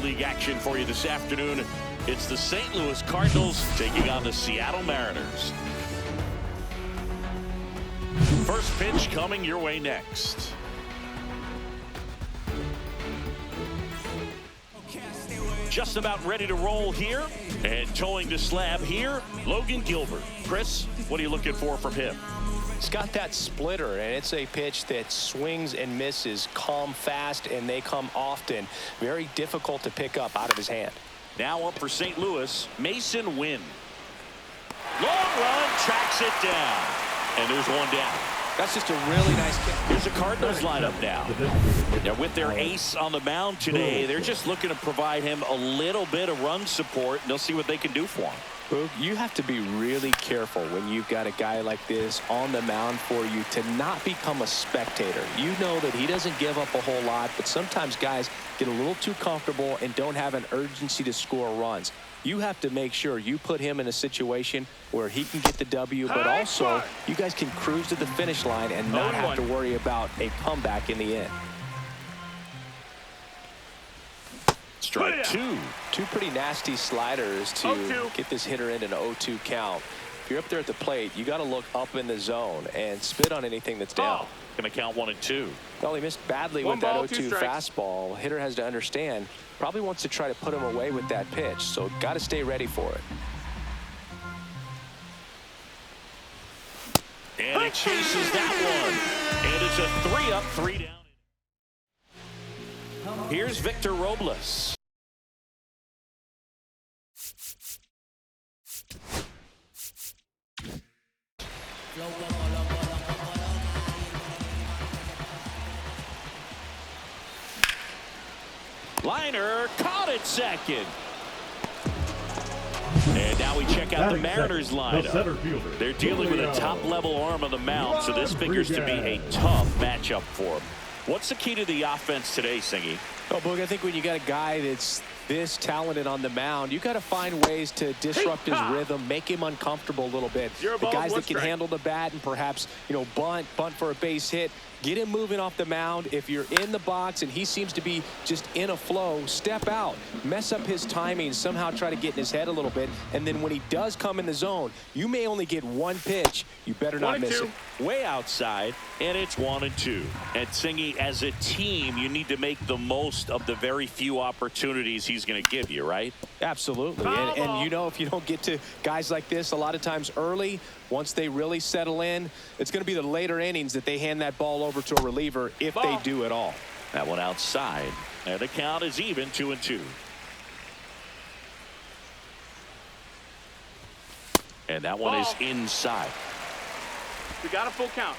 League action for you this afternoon. It's the St. Louis Cardinals taking on the Seattle Mariners. First pitch coming your way next. Just about ready to roll here. And towing the slab here, Logan Gilbert. Chris, what are you looking for from him? He's got that splitter, and it's a pitch that swings and misses, come fast, and they come often. Very difficult to pick up out of his hand. Now up for St. Louis, Mason Wynn. Long run, tracks it down. And there's one down. That's just a really nice kick. Here's the Cardinals lineup now. Now with their ace on the mound today, they're just looking to provide him a little bit of run support, and they'll see what they can do for him. Boog, you have to be really careful when you've got a guy like this on the mound for you to not become a spectator. You know that he doesn't give up a whole lot, but sometimes guys get a little too comfortable and don't have an urgency to score runs. You have to make sure you put him in a situation where he can get the W, but also you guys can cruise to the finish line and not have to worry about a comeback in the end. Strike two. Two pretty nasty sliders to get this hitter in an 0-2 count. If you're up there at the plate, you got to look up in the zone and spit on anything that's down. Going to count 1 and 2. Well, he missed badly with that 0-2 fastball. Hitter has to understand, probably wants to try to put him away with that pitch, so got to stay ready for it. And it chases that one. And it's a 3-up, 3 down. Here's Victor Robles. Liner caught it second. And now we check out the Mariners lineup. They're dealing with a top-level arm on the mound, so this figures to be a tough matchup for them. What's the key to the offense today, Singy? Oh, Boog, I think when you got a guy that's this talented on the mound, you got to find ways to disrupt his rhythm, make him uncomfortable a little bit. The guys that can handle the bat and perhaps, bunt for a base hit, get him moving off the mound. If you're in the box and he seems to be just in a flow, step out, mess up his timing, somehow try to get in his head a little bit. And then when he does come in the zone, you may only get one pitch. You better not miss it. Way outside, and it's 1 and 2. And Singy, as a team, you need to make the most of the very few opportunities he's going to give you, right? Absolutely. And if you don't get to guys like this a lot of times early, once they really settle in, it's going to be the later innings that they hand that ball over to a reliever if they do at all. That one outside. And the count is even, 2 and 2. And that one is inside. We got a full count.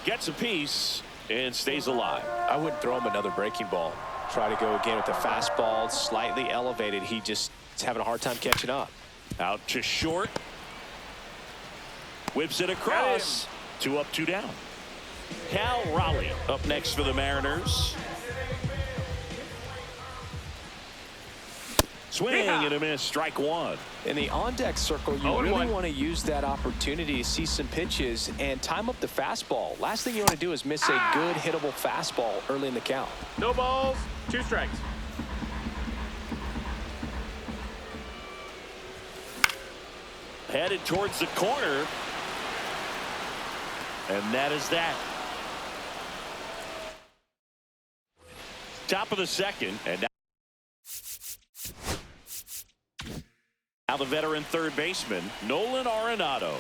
Gets a piece and stays alive. I wouldn't throw him another breaking ball. Try to go again with the fastball, slightly elevated. He just is having a hard time catching up. Out to short. Whips it across. 2 up, 2 down. Cal Raleigh up next for the Mariners. Swing and a miss, strike 1. In the on-deck circle, you really want to use that opportunity to see some pitches and time up the fastball. Last thing you want to do is miss a good hittable fastball early in the count. No balls, 2 strikes. Headed towards the corner. And that is that. Top of the second, and now the veteran third baseman, Nolan Arenado.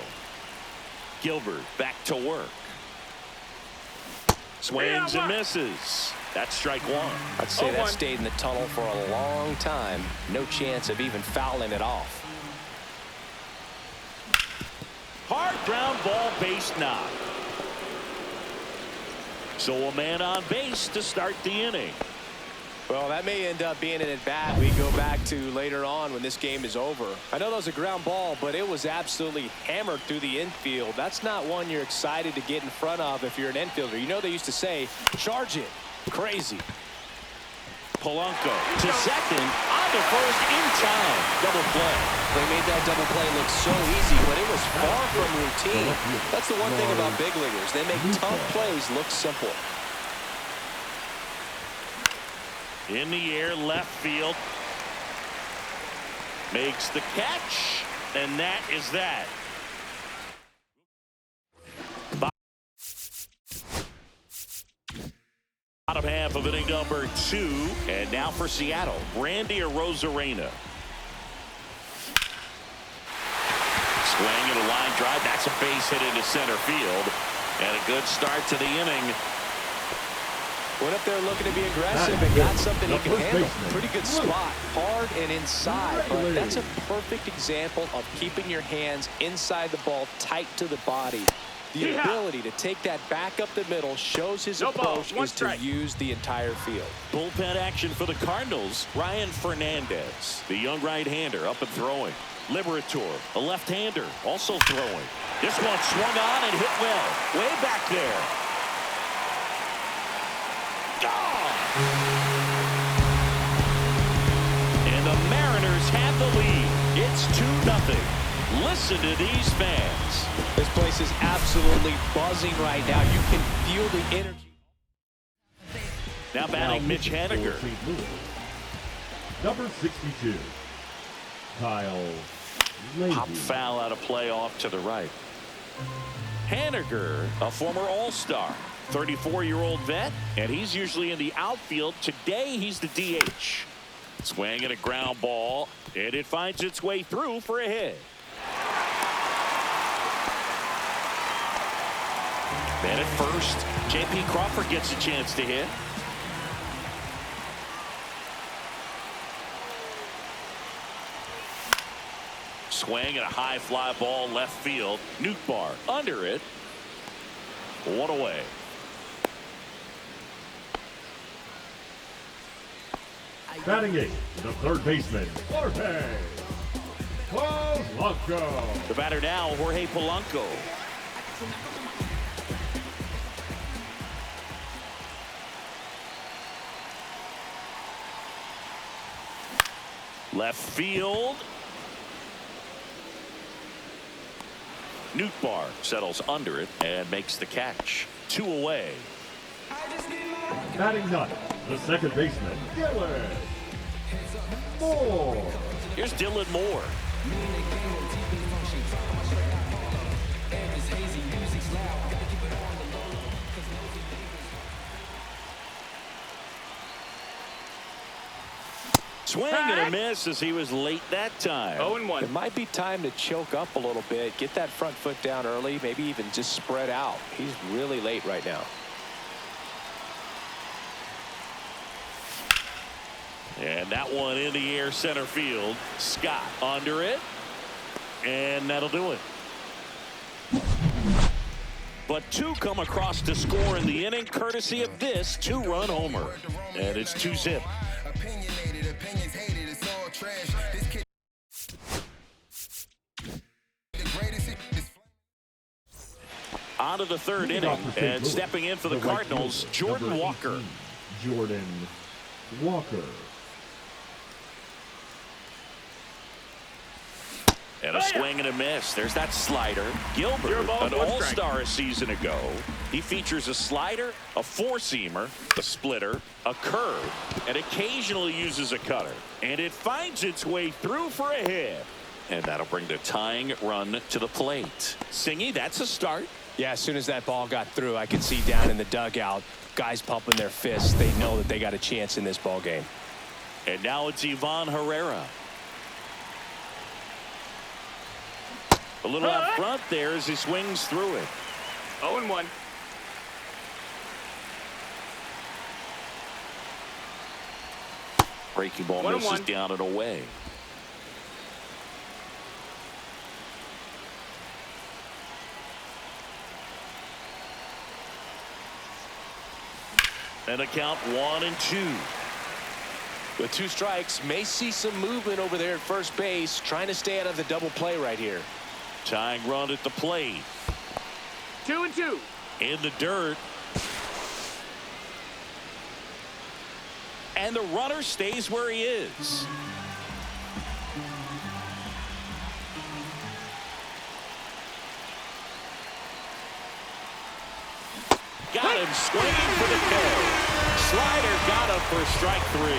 Gilbert back to work. Swings and misses. That's strike 1. I'd say that stayed in the tunnel for a long time. No chance of even fouling it off. Hard ground ball, base knock. So a man on base to start the inning. Well, that may end up being an at-bat we go back to later on when this game is over. I know that was a ground ball, but it was absolutely hammered through the infield. That's not one you're excited to get in front of if you're an infielder. You know they used to say, charge it. Crazy. Polanco to second, on to first in time. Double play. They made that double play look so easy, but it was far from routine. That's the one thing about big leaguers. They make tough plays look simple. In the air, left field. Makes the catch, and that is that. Bottom half of inning number 2, and now for Seattle, Randy Arozarena. Swing and a line drive. That's a base hit into center field, and a good start to the inning. Went up there looking to be aggressive and got something he can handle. Pretty good spot, hard and inside, but that's a perfect example of keeping your hands inside the ball, tight to the body. The ability to take that back up the middle shows his approach is to use the entire field. Bullpen action for the Cardinals. Ryan Fernandez, the young right-hander, up and throwing. Liberator, a left-hander, also throwing. This one swung on and hit well. Way back there. Gone! And the Mariners have the lead. It's 2-0. Listen to these fans. This place is absolutely buzzing right now. You can feel the energy. Now batting Mitch Haniger. Number 62, Kyle Levy. Pop foul out of play off to the right. Haniger, a former All-Star, 34-year-old vet, and he's usually in the outfield. Today, he's the DH. Swing and a ground ball, and it finds its way through for a hit. Then at first, J.P. Crawford gets a chance to hit. Swing and a high fly ball left field. Nootbaar under it. 1 away. Batting 8, the third baseman, Jorge Polanco. The batter now, Jorge Polanco. Left field. Nootbaar settles under it and makes the catch. 2 away. Batting 9, the second baseman, Dylan Moore. Here's Dylan Moore. Swing and a miss as he was late that time. 0-1. It might be time to choke up a little bit, get that front foot down early, maybe even just spread out. He's really late right now. And that one in the air center field. Scott under it. And that'll do it. But 2 come across to score in the inning, courtesy of this 2-run homer. And it's 2-zip. On to the third inning, and stepping in for the Cardinals, Jordan Walker. Jordan Walker. And a swing and a miss. There's that slider. Gilbert, an all-star a season ago. He features a slider, a four-seamer, a splitter, a curve, and occasionally uses a cutter. And it finds its way through for a hit. And that'll bring the tying run to the plate. Singy, that's a start. Yeah, as soon as that ball got through, I could see down in the dugout, guys pumping their fists. They know that they got a chance in this ball game. And now it's Ivan Herrera. A little out front there as he swings through it. 0-1. Breaking ball misses down and away. And a count 1-2. With 2 strikes, may see some movement over there at first base, trying to stay out of the double play right here. Tying run at the plate. 2-2. In the dirt. and the runner stays where he is. Got him swinging for the kill. Slider got him for strike 3.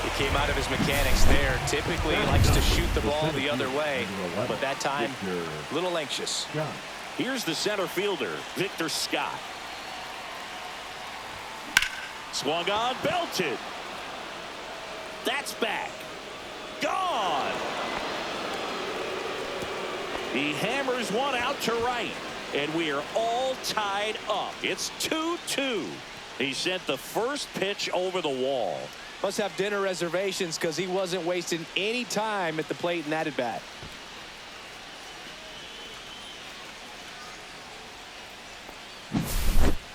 He came out of his mechanics there. Typically, he likes to shoot the ball the other way, but that time, a little anxious. Here's the center fielder, Victor Scott. Swung on, belted. That's back. Gone. He hammers one out to right. And we are all tied up. It's 2-2. He sent the first pitch over the wall. Must have dinner reservations because he wasn't wasting any time at the plate in that at bat.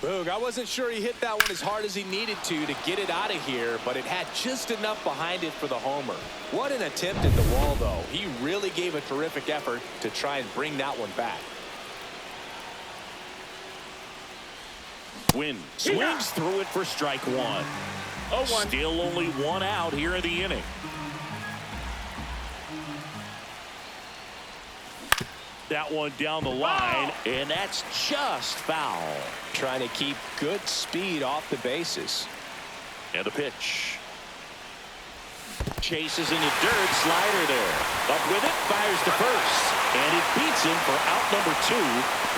Boog, I wasn't sure he hit that one as hard as he needed to get it out of here, but it had just enough behind it for the homer. What an attempt at the wall, though. He really gave a terrific effort to try and bring that one back. Wynn swings through it for strike 1. 0-1. Still only one out here in the inning. That one down the line, and that's just foul. Trying to keep good speed off the bases. And the pitch. Chases in the dirt, slider there. Up with it, fires to first. And it beats him for out number 2.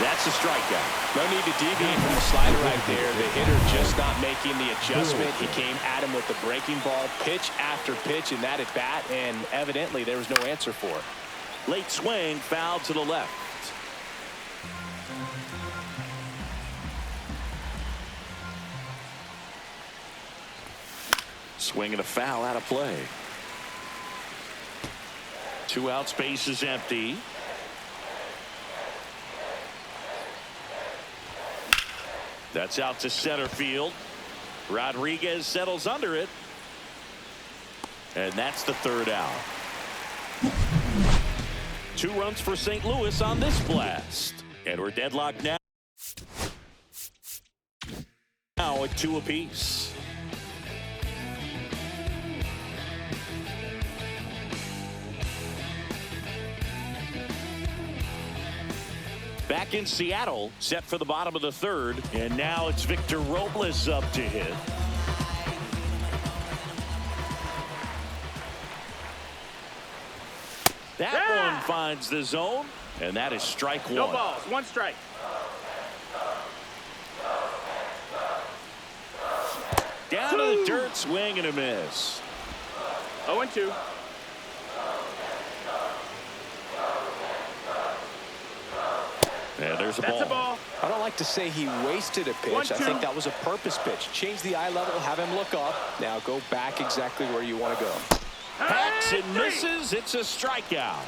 That's a strikeout. No need to deviate from the slider right there. The hitter just not making the adjustment. He came at him with the breaking ball, pitch after pitch in that at bat, and evidently there was no answer for it. Late swing, foul to the left. Swing and a foul out of play. 2 outs, base is empty. That's out to center field. Rodriguez settles under it. And that's the 3rd out. 2 runs for St. Louis on this blast. And we're deadlocked now. Now at 2 apiece. Back in Seattle, set for the bottom of the 3rd. And now it's Victor Robles up to hit. That one finds the zone, and that is strike 1. No balls, 1 strike. Down to the dirt, swing and a miss. 0-2. And there's a That's ball. a ball. I don't like to say he wasted a pitch. 1-2. I think that was a purpose pitch. Change the eye level, have him look up. Now go back exactly where you want to go. Hacks and misses. It's a strikeout.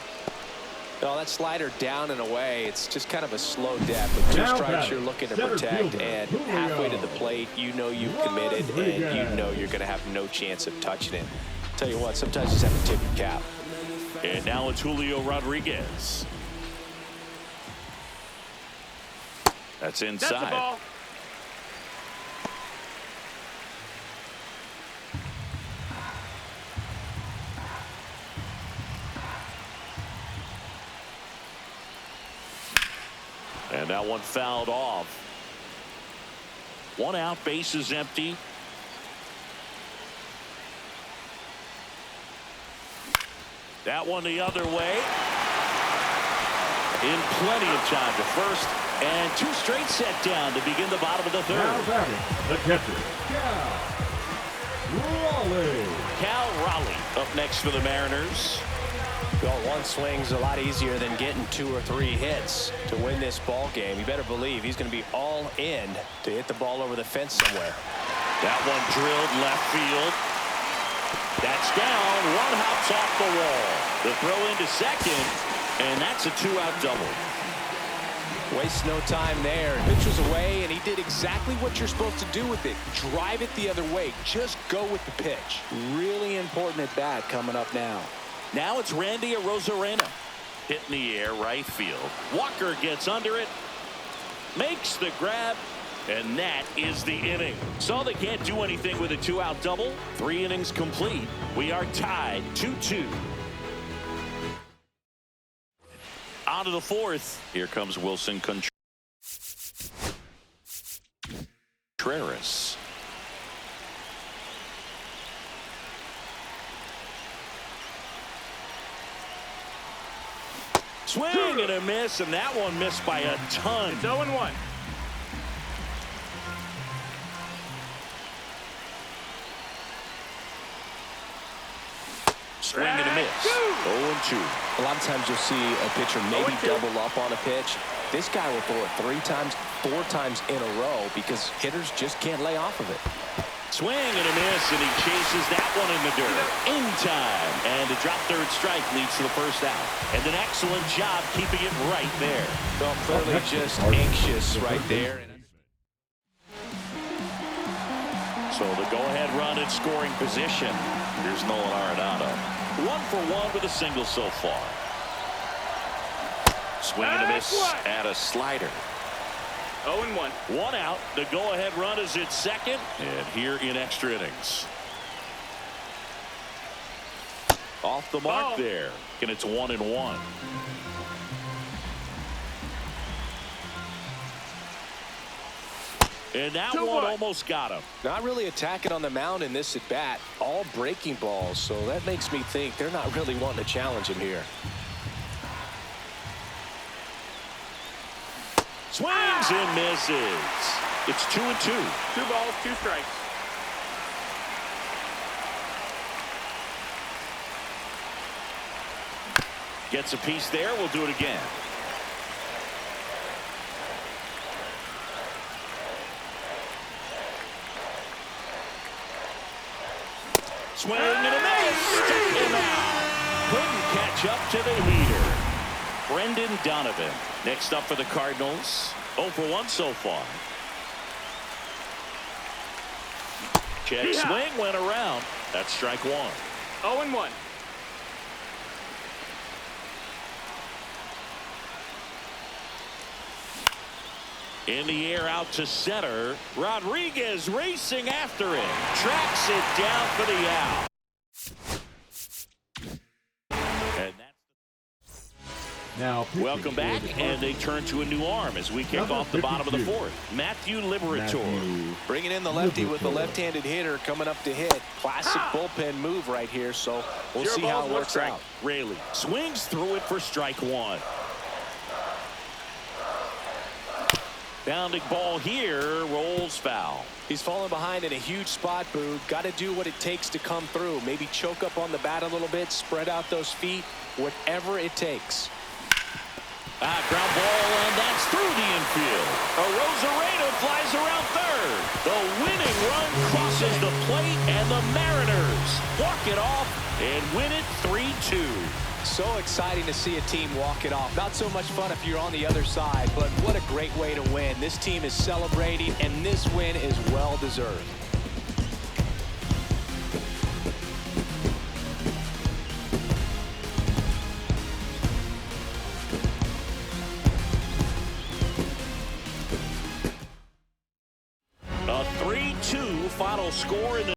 No, that slider down and away, it's just kind of a slow death. With 2 strikes you're looking to protect, and halfway to the plate, you know you've committed, and you know you're going to have no chance of touching it. Tell you what, sometimes you just have to tip your cap. And now it's Julio Rodriguez. That's inside. That's a ball. And that one fouled off. 1 out, base is empty. That one the other way. In plenty of time to first. And 2 straight set down to begin the bottom of the 3rd. Now batting, the catcher, Cal Raleigh. Cal Raleigh up next for the Mariners. Well, 1 swing's a lot easier than getting 2 or 3 hits to win this ball game. You better believe he's going to be all in to hit the ball over the fence somewhere. That one drilled left field. That's down. 1 hops off the wall. The throw into second, and that's a 2-out double. Waste no time there. Pitch was away, and he did exactly what you're supposed to do with it. Drive it the other way. Just go with the pitch. Really important at bat coming up now. Now it's Randy Arozarena. Hit in the air, right field. Walker gets under it. Makes the grab. And that is the inning. So they can't do anything with a 2-out double. 3 innings complete. We are tied 2-2. On to the 4th. Here comes Wilson Contreras. Swing and a miss, and that one missed by a ton. It's 0-1. Swing and a miss. 0-2. A lot of times you'll see a pitcher maybe double up on a pitch. This guy will throw it 3 times, 4 times in a row because hitters just can't lay off of it. Swing and a miss, and he chases that one in the dirt. In time. And a drop third strike leads to the first out. And an excellent job keeping it right there. Well, clearly just anxious right there. So the go-ahead run in scoring position. Here's Nolan Arenado. 1 for 1 with a single so far. Swing and a miss at a slider. 0-1. 1 out. The go-ahead run is at second. And here in extra innings. Off the mark there. And it's 1-1. And that one almost got him. Not really attacking on the mound in this at bat. All breaking balls. So that makes me think they're not really wanting to challenge him here. Swings and misses. It's 2-2. 2 balls, 2 strikes. Gets a piece there. We'll do it again. Swing and a miss. Struck him out. Couldn't catch up to the heater. Brendan Donovan next up for the Cardinals. 0 for 1 so far. Check swing went around. That's strike 1. 0-1. In the air out to center. Rodriguez racing after it. Tracks it down for the out. And that's Now welcome back, and they turn to a new arm as we kick off the bottom of the 4th. Matthew Liberatore. Bringing in the lefty with the left-handed hitter coming up to hit. Classic bullpen move right here, so we'll see how it works out. Raley swings through it for strike 1. Bounding ball here, rolls foul. He's falling behind in a huge spot, Boog. Got to do what it takes to come through. Maybe choke up on the bat a little bit, spread out those feet, whatever it takes. Ground ball, and that's through the infield. Rosarito flies around third. The winning run crosses the plate, and the Mariners walk it off and win it 3-2. So exciting to see a team walk it off. Not so much fun if you're on the other side, but what a great way to win. This team is celebrating, and this win is well deserved. A 3-2 final score in the